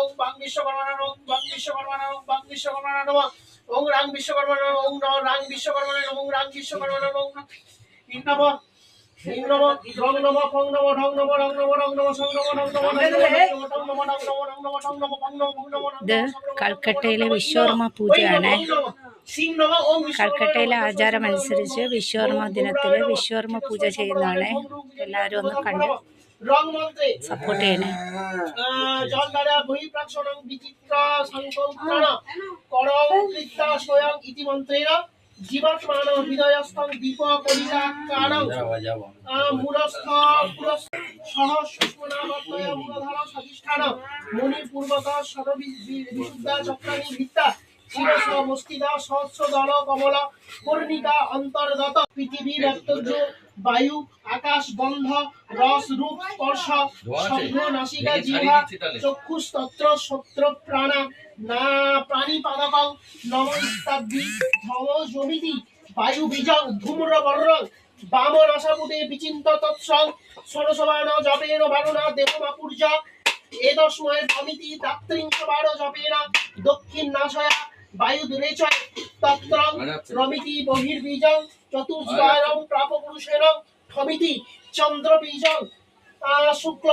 ওং বাং বিশ্বকর্মা নমঃ ওং বাং বিশ্বকর্মা নমঃ ওং বাং বিশ্বকর্মা নমঃ ওং রাং বিশ্বকর্মা নমঃ ওং রাং বিশ্বকর্মা নমঃ ওং রাং বিশ্বকর্মা নমঃ ওং ইন নমঃ ইন নমঃ রং নমঃ ফং নমঃ ঢং নমঃ রং নমঃ রং নমঃ সং নমঃ রং নমঃ ঢং নমঃ ঢং നമോ നമോ ഠং നമോ ഫং നമോ ഫং നമോ ഇത് കൽക്കട്ടയിലെ വിശ്വകർമ്മ പൂജയാണ്. കൽക്കട്ടയിലെ ആചാരമനുസരിച്ച് വിശ്വകർമ്മ ദിനത്തിൽ വിശ്വകർമ്മ പൂജ ചെയ്യുന്നതാണ്. എല്ലാവരും ഒന്ന് കണ്ട് സപ്പോർട്ട് ചെയ്യണേ. জল দ্বারা বহিঃপ্রাক্ষণং বিচিত্র সংকল্পনা করং কৃত্তা স্বয়ং ইতি মন্ত্রেণ জীবাত্মান হৃদয়স্থং দীপ কলিকাকারং মূলস্থ সহ সুষ্মনাবর্তয় মূলধর সধিষ্ঠান মুনির পূর্বত সর্ববিশুদ্ধা চক্রাণী ভিত্তা শিরস মস্তিদা সহস্র দল কমল কর্ণিকা অন্তর্গত পৃথিবী ব্যক্তর্য বায়ু আকাশ গন্ধ রস রূপ স্পর্শ শব্দ নাসিকা জিহ্বা চক্ষুস্তত্র সত্র প্রাণা না প্রাণী পাদকং নম ইত্যাদি ধম জমিতি বায়ু বীজং ধূম্র বর্ণং বাম রসাপুটে বিচিন্ত তৎসং ষোড়শবাণ জপেন বারুণা দেবমাপুর্য এদস্ময়ের ভমিতি দাত্রিংশ বার জপেন দক্ষিণ নাশয়া বায়ু দুরেচয় তত্রং রমিতি বহির্বীজং চতুর্দ্বারং প্রাপপুরুষেণ ঠমিতি চন্দ্রবীজং শুক্ল